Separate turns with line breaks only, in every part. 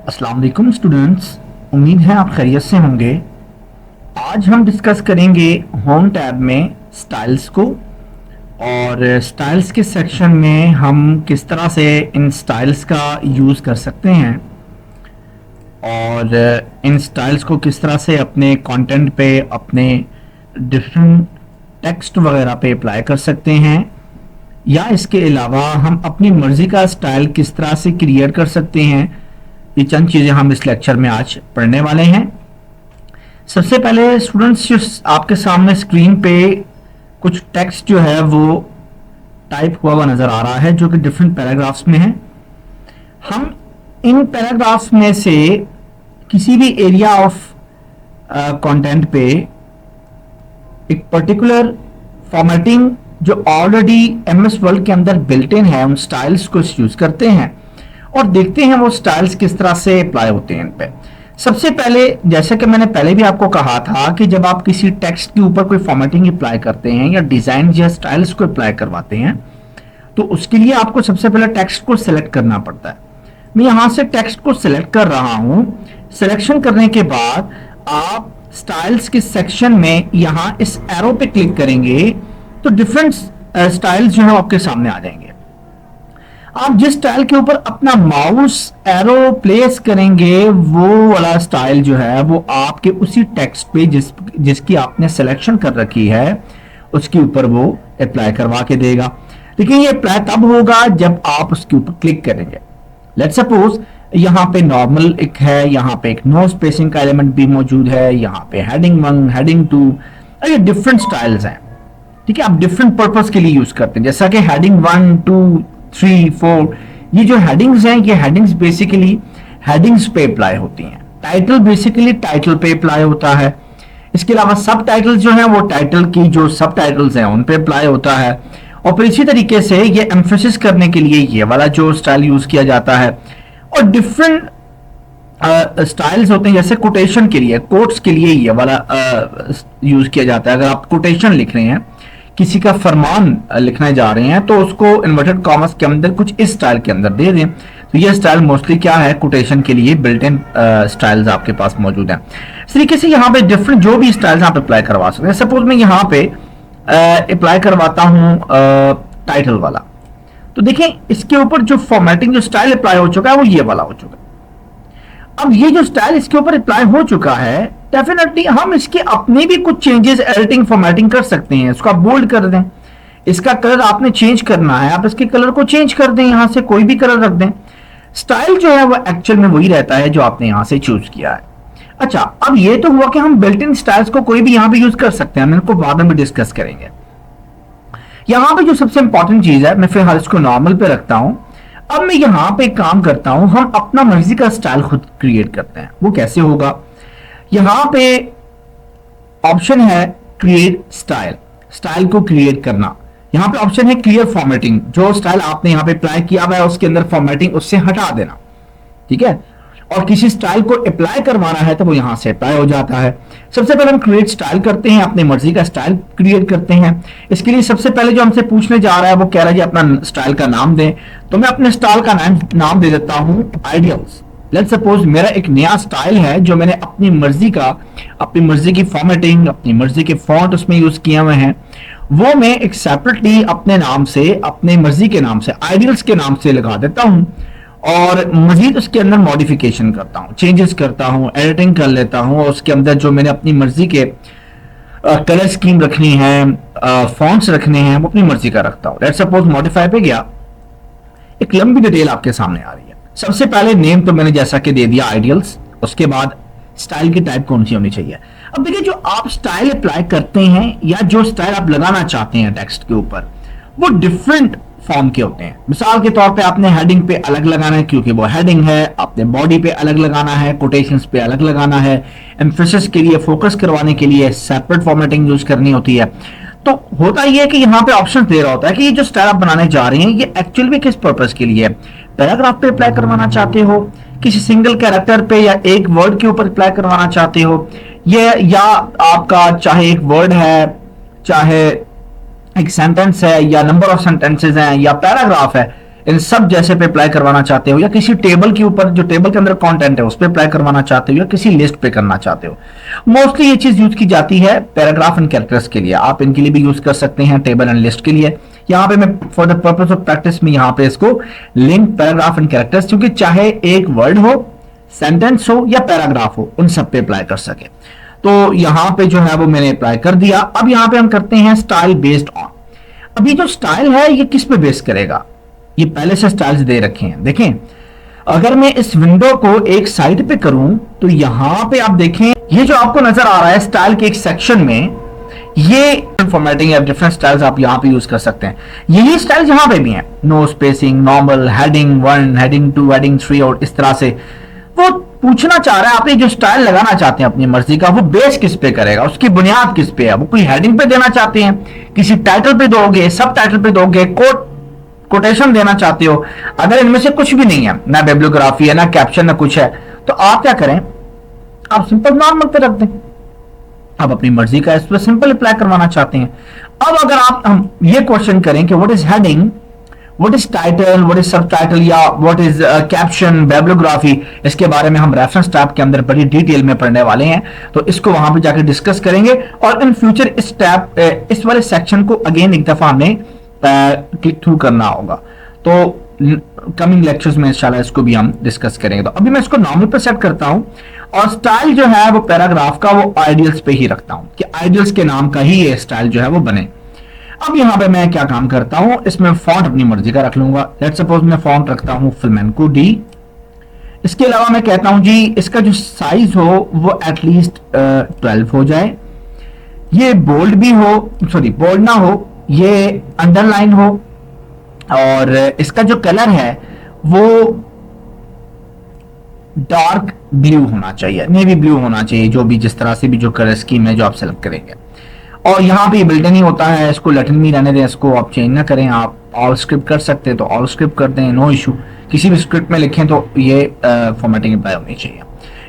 अस्सलाम वालेकुम स्टूडेंट्स, उम्मीद है आप खैरियत से होंगे। आज हम डिस्कस करेंगे होम टैब में स्टाइल्स को, और स्टाइल्स के सेक्शन में हम किस तरह से इन स्टाइल्स का यूज़ कर सकते हैं और इन स्टाइल्स को किस तरह से अपने कंटेंट पे, अपने डिफरेंट टेक्स्ट वगैरह पे अप्लाई कर सकते हैं, या इसके अलावा हम अपनी मर्ज़ी का स्टाइल किस तरह से क्रिएट कर सकते हैं। ये चंद चीज़ें हम इस लेक्चर में आज पढ़ने वाले हैं। सबसे पहले स्टूडेंट्स, जो आपके सामने स्क्रीन पे कुछ टेक्स्ट जो है वो टाइप हुआ नज़र आ रहा है, जो कि डिफरेंट पैराग्राफ्स में है। हम इन पैराग्राफ्स में से किसी भी एरिया ऑफ कंटेंट पे एक पर्टिकुलर फॉर्मेटिंग जो ऑलरेडी एमएस वर्ड के अंदर बिल्ट इन है, उन स्टाइल्स को यूज़ करते हैं और देखते हैं वो स्टाइल्स किस तरह से अप्लाई होते हैं इन पे। सबसे पहले, जैसा कि मैंने पहले भी आपको कहा था कि जब आप किसी टेक्स्ट के ऊपर कोई फॉर्मेटिंग अप्लाई करते हैं या डिजाइन या स्टाइल्स को अप्लाई करवाते हैं, तो उसके लिए आपको सबसे पहले टेक्स्ट को सिलेक्ट करना पड़ता है। मैं यहां से टेक्स्ट को सिलेक्ट कर रहा हूं। सिलेक्शन करने के बाद आप स्टाइल्स के सेक्शन में यहां इस एरो पे क्लिक करेंगे तो डिफरेंट स्टाइल्स जो है आपके सामने आ जाएंगे। आप जिस स्टाइल के ऊपर अपना माउस एरो प्लेस करेंगे, वो वाला स्टाइल जो है वो आपके उसी टेक्स्ट पे जिसकी आपने सिलेक्शन कर रखी है उसके ऊपर वो अप्लाई करवा के देगा। लेकिन ये अप्लाई तब होगा जब आप उसके ऊपर क्लिक करेंगे। लेट्स सपोज यहाँ पे नॉर्मल एक है, यहाँ पे एक नो स्पेसिंग का एलिमेंट भी मौजूद है, यहाँ पे हेडिंग 1, हेडिंग 2, ये डिफरेंट स्टाइल्स हैं। ठीक है, आप डिफरेंट पर्पस के लिए यूज करते हैं, जैसा कि हेडिंग 1, 2, 3, 4, ये जो हेडिंग्स हैं, ये हेडिंग्स बेसिकली हेडिंग्स पे अप्लाई होती हैं। टाइटल बेसिकली टाइटल पे अप्लाई होता है। इसके अलावा सब टाइटल जो है वो टाइटल की जो सब टाइटल्स हैं उन पे अप्लाई होता है। और फिर इसी तरीके से ये एम्फेसिस करने के लिए ये वाला जो स्टाइल यूज किया जाता है। और डिफरेंट स्टाइल्स होते हैं, जैसे कोटेशन के लिए, कोट्स के लिए ये वाला यूज किया जाता है। अगर आप कोटेशन लिख रहे हैं, किसी का फरमान लिखने जा रहे हैं, तो उसको इन्वर्टेड कॉमर्स के अंदर कुछ इस स्टाइल के अंदर दे दें। तो ये स्टाइल मोस्टली क्या है, कोटेशन के लिए बिल्ट इन स्टाइल्स आपके पास मौजूद हैं। इस तरीके से यहाँ पे डिफरेंट जो भी स्टाइल्स आप अप्लाई करवा सकते हैं। सपोज मैं यहाँ पे अप्लाई करवाता हूँ टाइटल वाला, तो देखें इसके ऊपर जो फॉर्मेटिंग जो स्टाइल अप्लाई हो चुका है वो ये वाला हो चुका है। अब ये जो स्टाइल इसके ऊपर अप्लाई हो चुका है, डेफिनेटली हम इसके अपने भी कुछ चेंजेस, एडिटिंग, फॉर्मेटिंग कर सकते हैं। इसको आप बोल्ड कर दें, इसका कलर आपने चेंज करना है, आप इसके कलर को चेंज कर दें, यहां से कोई भी कलर रख दें। स्टाइल जो है वो एक्चुअल में वही रहता है जो आपने यहां से चूज किया है। अच्छा, अब ये तो हुआ कि हम बिल्ट इन स्टाइल्स को कोई भी यहां पे यूज कर सकते हैं, हम इनको बाद में भी डिस्कस करेंगे। यहां पे जो सबसे इंपॉर्टेंट चीज है, मैं फिलहाल इसको नॉर्मल पे रखता हूं। अब मैं यहां पे काम करता हूं, हम अपना मर्जी का स्टाइल खुद क्रिएट करते हैं। वो कैसे होगा, यहां पे ऑप्शन है क्रिएट स्टाइल, स्टाइल को क्रिएट करना। यहां पे ऑप्शन है क्लियर फॉर्मेटिंग, जो स्टाइल आपने यहां पे अप्लाई किया हुआ है उसके अंदर फॉर्मेटिंग उससे हटा देना। ठीक है, और किसी स्टाइल को अप्लाई करवाना है तो वो यहां से अप्लाई हो जाता है। सबसे पहले हम क्रिएट स्टाइल करते हैं, अपनी मर्जी का स्टाइल क्रिएट करते हैं। इसके लिए सबसे पहले जो हमसे पूछने जा रहा है वो कह रहा है जी अपना स्टाइल का नाम दें। तो मैं अपने स्टाइल का नाम दे देता हूं आइडियल्स। लेट्स सपोज मेरा एक नया स्टाइल है जो मैंने अपनी मर्जी की फॉर्मेटिंग, अपनी मर्जी के फॉन्ट उसमें यूज किए हुए हैं, वो मैं एक सेपरेटली अपने नाम से, अपने मर्जी के नाम से, आइडियल्स के नाम से लगा देता हूं और मजीद उसके अंदर मॉडिफिकेशन करता हूं, चेंजेस करता हूं, एडिटिंग कर लेता हूं और उसके अंदर जो मैंने अपनी मर्जी के कलर स्कीम रखनी है, फॉन्ट्स रखने हैं, वो अपनी मर्जी का रखता हूं। लेट्स सपोज मॉडिफाई पे गया, एक लंबी डिटेल आपके सामने आ रही है। सबसे पहले नेम तो मैंने जैसा कि दे दिया आइडियल्स, उसके बाद स्टाइल की टाइप कौन सी होनी चाहिए। अब देखिए, जो आप स्टाइल अप्लाई करते हैं या जो स्टाइल आप लगाना चाहते हैं टेक्स्ट के ऊपर, वो डिफरेंट फॉर्म के होते हैं। मिसाल के तौर पे आपने हेडिंग पे अलग लगाना है क्योंकि वो हेडिंग है, आपने बॉडी पे अलग लगाना है, कोटेशंस पे अलग लगाना है, एम्फेसिस के लिए, फोकस करवाने के लिए सेपरेट फॉर्मेटिंग यूज करनी होती है। तो होता यह है कि यहाँ पे ऑप्शन दे रहा होता है कि ये जो स्टाइल आप बनाने जा रहे हैं ये एक्चुअल में किस पर्पस के लिए है। पैराग्राफ पे अप्लाई करवाना चाहते हो, किसी सिंगल कैरेक्टर पे या एक वर्ड के ऊपर अप्लाई करवाना चाहते हो, ये या आपका चाहे एक वर्ड है, चाहे एक सेंटेंस है, या नंबर ऑफ सेंटेंसेस हैं, या पैराग्राफ है, इन सब जैसे पे अप्लाई करवाना चाहते हो, या किसी टेबल के ऊपर जो टेबल के अंदर कंटेंट है उस पर अप्लाई करवाना चाहते हो, या किसी लिस्ट पे करना चाहते हो, मोस्टली ये चीज यूज की जाती है पैराग्राफ एंड कैरेक्टर्स के लिए। आप इनके लिए भी यूज कर सकते हैं टेबल एंड लिस्ट के लिए। यहाँ पे मैं for the purpose of practice में यहाँ पे इसको लिंक पैराग्राफ एंड कैरेक्टर्स, क्योंकि चाहे एक वर्ड हो, सेंटेंस हो या पैराग्राफ हो, उन सब पे अप्लाई कर सके। तो यहाँ पे जो है वो मैंने अप्लाई कर दिया। अब यहाँ पे हम करते हैं स्टाइल बेस्ड ऑन। अभी जो स्टाइल है ये किस पे बेस करेगा, ये पहले से स्टाइल्स दे रखे हैं। देखें, अगर मैं इस विंडो को एक साइड पे करूं तो यहां पे आप देखें, ये जो आपको नजर आ रहा है स्टाइल के एक सेक्शन में, ये फॉर्मेटिंग या डिफरेंट स्टाइल्स आप यहां पे यूज कर सकते हैं। यही स्टाइल यहां पे भी है, no spacing, normal, heading 1, heading 2, heading 3 और इस तरह से। वो पूछना चाह रहा है आप जो स्टाइल लगाना चाहते हैं अपनी मर्जी का, वो बेस किस पे करेगा, उसकी बुनियाद किस पे है। वो कोई हेडिंग पे देना चाहते हैं, किसी टाइटल पे दोगे, सब टाइटल पे दोगे, कोटेशन देना चाहते हो, अगर इनमें से कुछ भी नहीं है, ना बिब्लियोग्राफी है, ना कैप्शन, ना कुछ है, तो आप क्या करें, आप सिंपल नॉर्मल पे रख दें। आप अपनी मर्जी का इस पर सिंपल अप्लाई करवाना चाहते हैं। अब अगर आप हम ये क्वेश्चन करें कि what is heading, what is title, what is सब टाइटल, या व्हाट इज कैप्शन, बिब्लियोग्राफी, इसके बारे में हम रेफरेंस टैब के अंदर बड़ी डिटेल में पढ़ने वाले हैं, तो इसको वहां पे जाकर डिस्कस करेंगे। और इन फ्यूचर इस टैब इस वाले सेक्शन को अगेन एक दफा हमें क्लिक थ्रू करना होगा। तो कमिंग लेक्चर्स में इंशाल्लाह इसको भी हम डिस्कस करेंगे। तो अभी मैं इसको नॉर्मल पे सेट करता हूं, और स्टाइल जो है वो पैराग्राफ का वो आइडियल्स पे ही रखता हूं कि आइडियल्स के नाम का ही ये स्टाइल जो है वो बने। अब यहां पे मैं क्या काम करता हूं, इसमें फॉन्ट अपनी मर्जी का रख लूंगा। लेट्स सपोज मैं फॉन्ट रखता हूं फ्लेमेंको D। इसके अलावा मैं कहता हूं जी इसका जो साइज हो वो एटलीस्ट 12 हो जाए, ये बोल्ड भी हो, सॉरी बोल्ड ना हो, ये अंडरलाइन हो, और इसका जो कलर है वो डार्क ब्लू होना चाहिए, नेवी ब्लू होना चाहिए, जो भी जिस तरह से भी जो कलर स्कीम है जो आप सेलेक्ट करेंगे। और यहाँ पे बिल्टन ही होता है, इसको लैटिन में रहने दें, इसको आप चेंज ना करें। आप ऑल स्क्रिप्ट कर सकते हैं तो ऑल स्क्रिप्ट कर दें, नो इशू। किसी भी स्क्रिप्ट में लिखें तो ये फॉर्मेटिंग अप्लाई होनी चाहिए।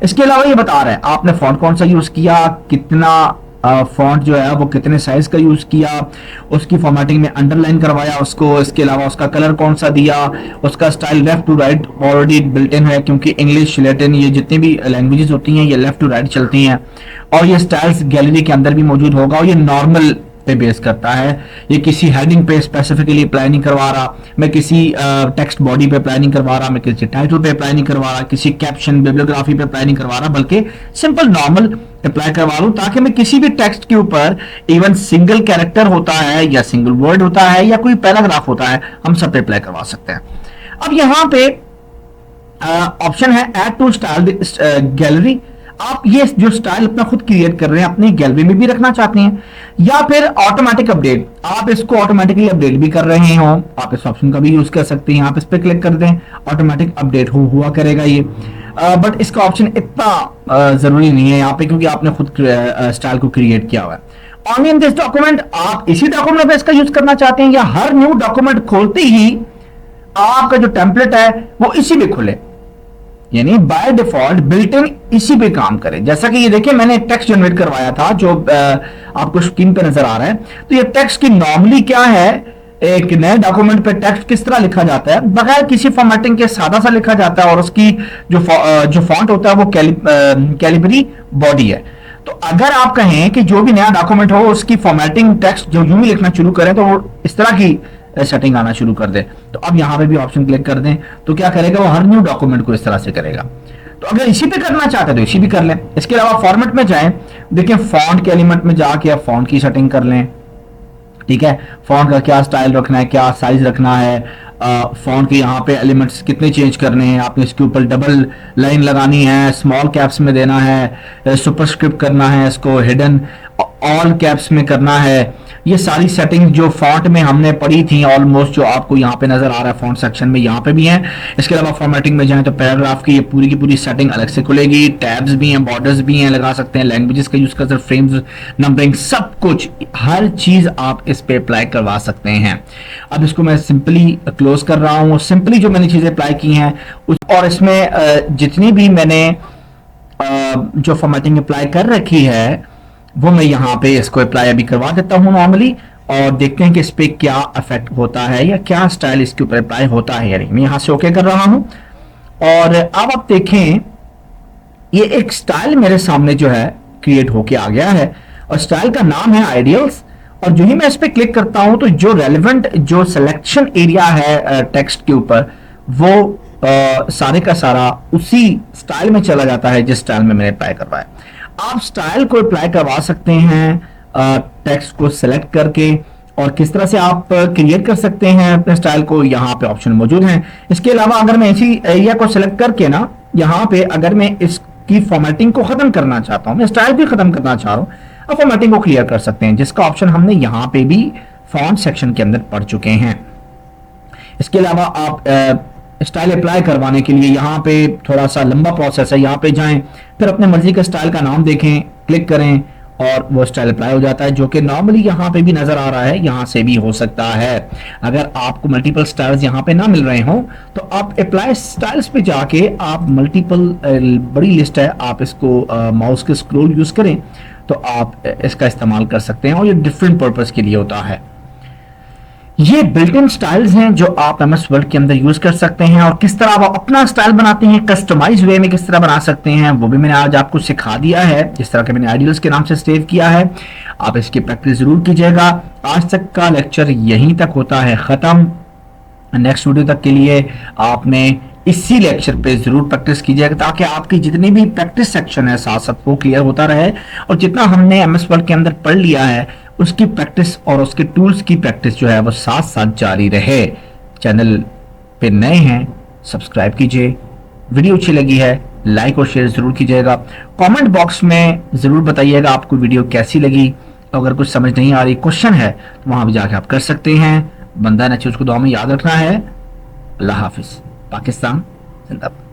इसके अलावा ये बता रहा है आपने फॉन्ट कौन सा यूज किया, कितना फॉन्ट जो है वो कितने साइज का यूज किया, उसकी फॉर्मेटिंग में अंडरलाइन करवाया उसको, इसके अलावा उसका कलर कौन सा दिया, उसका style left to right already built in है, क्योंकि इंग्लिश, लैटिन, ये जितनी भी लैंग्वेजेस होती हैं ये लेफ्ट टू राइट चलती हैं। और ये स्टाइल्स गैलरी के अंदर भी मौजूद होगा, और ये नॉर्मल पे बेस करता है, ये किसी हेडिंग पे स्पेसिफिकली अप्लाई नहीं करवा रहा, मैं किसी टेक्स्ट बॉडी पे अप्लाई नहीं करवा रहा, मैं किसी टाइटल पे अप्लाई नहीं करवा रहा, किसी कैप्शन, बिब्लियोग्राफी पे अप्लाई नहीं करवा रहा, बल्कि सिंपल नॉर्मल अप्लाई करवा लूं, ताकि मैं किसी भी टेक्स्ट के ऊपर इवन सिंगल कैरेक्टर होता है या सिंगल वर्ड होता है या कोई पैराग्राफ होता है, हम सब पे अप्लाई करवा सकते हैं। अब यहां पे ऑप्शन है ऐड टू स्टाइल गैलरी। आप ये जो स्टाइल अपना खुद क्रिएट कर रहे हैं अपनी गैलरी में भी रखना चाहते हैं, या फिर ऑटोमेटिक अपडेट, आप इसको ऑटोमेटिकली अपडेट भी कर रहे हो, आप इस ऑप्शन का भी यूज कर सकते हैं। आप इस पे क्लिक कर दें, ऑटोमेटिक अपडेट हुआ करेगा ये। बट इसका ऑप्शन इतना जरूरी नहीं है यहाँ पे, क्योंकि आपने खुद स्टाइल को क्रिएट किया हुआ है। ओनली इन दिस डॉक्यूमेंट, आप इसी डॉक्यूमेंट में इसका यूज करना चाहते हैं, या हर न्यू डॉक्यूमेंट खोलते ही आपका जो टेम्पलेट है वो इसी में खुले, यानी बाय डिफॉल्ट बिल्ट इन इसी पे काम करे। जैसा कि ये देखिए मैंने एक टेक्स्ट जनरेट करवाया था जो आपको स्क्रीन पे नजर आ रहा है। तो ये टेक्स्ट की नॉर्मली क्या है, एक नए डॉक्यूमेंट पे टेक्स्ट किस तरह लिखा जाता है, बगैर किसी फॉर्मेटिंग के सादा सा लिखा जाता है, और उसकी जो फॉन्ट होता है वो कैलिबरी बॉडी है। तो अगर आप कहें कि जो भी नया डॉक्यूमेंट हो उसकी फॉर्मेटिंग टेक्स्ट जो यूं ही लिखना शुरू करें तो वो इस तरह की सेटिंग आना शुरू कर दे, तो अब यहां पे भी ऑप्शन क्लिक कर दें तो क्या करेगा, वो हर न्यू डॉक्यूमेंट को इस तरह से करेगा। तो अगर इसी पे करना चाहते हैं तो इसी भी कर लें। इसके अलावा फॉर्मेट में जाएं, देखिए फॉन्ट के एलिमेंट में जाके आप फॉन्ट की सेटिंग कर लें, ठीक है, फॉन्ट का क्या स्टाइल रखना है, क्या साइज रखना है, फॉन्ट के यहाँ पे एलिमेंट्स कितने चेंज करने हैं, आपने इसके ऊपर डबल लाइन लगानी है, स्मॉल कैप्स में देना है, सुपरस्क्रिप्ट करना है, इसको हिडन ऑल कैप्स में करना है। ये सारी सेटिंग जो फॉन्ट में हमने पढ़ी थी ऑलमोस्ट, जो आपको यहाँ पे नजर आ रहा है फॉन्ट सेक्शन में, यहाँ पे भी है। इसके अलावा फॉर्मेटिंग में जाएं तो पैराग्राफ की ये पूरी की पूरी सेटिंग अलग से खुलेगी, टैब्स भी हैं, बॉर्डर्स भी हैं, लगा सकते हैं, लैंग्वेजेस का यूज कर सकते हैं, फ्रेम्स, नंबरिंग, सब कुछ, हर चीज आप इस पे अप्लाई करवा सकते हैं। अब इसको मैं सिंपली क्लोज कर रहा हूँ। सिंपली जो मैंने चीजें अप्लाई की हैं और इसमें जितनी भी मैंने जो फॉर्मेटिंग अप्लाई कर रखी है वो मैं यहाँ पे इसको अप्लाई अभी करवा देता हूँ नॉर्मली, और देखते हैं कि इस पे क्या इफेक्ट होता है या क्या स्टाइल इसके ऊपर अप्लाई होता है। यानी मैं यहाँ से ओके कर रहा हूँ और अब आप देखें ये एक स्टाइल मेरे सामने जो है क्रिएट होके आ गया है और स्टाइल का नाम है आइडियल्स। और जो ही मैं इस पे क्लिक करता हूं तो जो रेलेवेंट जो सिलेक्शन एरिया है टेक्स्ट के ऊपर वो सारे का सारा उसी स्टाइल में चला जाता है जिस स्टाइल में मैंने अप्लाई करवाया। आप स्टाइल को अप्लाई करवा सकते हैं टेक्स्ट को सिलेक्ट करके, और किस तरह से आप क्रिएट कर सकते हैं अपने स्टाइल को, यहाँ पे ऑप्शन मौजूद हैं। इसके अलावा अगर मैं इसी एरिया को सिलेक्ट करके ना यहाँ पे अगर मैं इसकी फॉर्मेटिंग को खत्म करना चाहता हूँ, मैं स्टाइल भी खत्म करना चाह रहा हूँ, अब फॉर्मेटिंग को क्लियर कर सकते हैं, जिसका ऑप्शन हमने यहाँ पे भी फॉन्ट सेक्शन के अंदर पढ़ चुके हैं। इसके अलावा आप स्टाइल अप्लाई करवाने के लिए यहाँ पे थोड़ा सा लंबा प्रोसेस है, यहाँ पे जाएं फिर अपने मर्जी का स्टाइल का नाम देखें, क्लिक करें और वो स्टाइल अप्लाई हो जाता है, जो कि नॉर्मली यहाँ पे भी नजर आ रहा है, यहाँ से भी हो सकता है। अगर आपको मल्टीपल स्टाइल्स यहाँ पे ना मिल रहे हो तो आप अप्लाई स्टाइल्स पे जाके आप मल्टीपल बड़ी लिस्ट है, आप इसको माउस के स्क्रॉल यूज करें तो आप इसका इस्तेमाल कर सकते हैं और ये डिफरेंट पर्पस के लिए होता है। ये बिल्ट इन स्टाइल्स हैं जो आप एमएस वर्ड के अंदर यूज कर सकते हैं, और किस तरह आप अपना स्टाइल बनाते हैं कस्टमाइज वे में किस तरह बना सकते हैं वो भी मैंने आज आपको सिखा दिया है, जिस तरह के मैंने आइडियल्स के नाम से सेव किया है। आप इसकी प्रैक्टिस जरूर कीजिएगा। आज तक का लेक्चर यहीं तक होता है खत्म। नेक्स्ट वीडियो तक के लिए आपने इसी लेक्चर पे जरूर प्रैक्टिस कीजिएगा ताकि आपकी जितनी भी प्रैक्टिस सेक्शन है साथ साथ वो क्लियर होता रहे, और जितना हमने एमएस वर्ड के अंदर पढ़ लिया है उसकी प्रैक्टिस और उसके टूल्स की प्रैक्टिस जो है वो साथ साथ जारी रहे। चैनल पे नए हैं सब्सक्राइब कीजिए, वीडियो अच्छी लगी है लाइक और शेयर जरूर कीजिएगा, कमेंट बॉक्स में जरूर बताइएगा आपको वीडियो कैसी लगी। अगर कुछ समझ नहीं आ रही क्वेश्चन है तो वहां भी जाके आप कर सकते हैं। बंदा नचे उसको दुआ में याद रखना है। अल्लाह हाफिज। पाकिस्तान जिंदाबाद।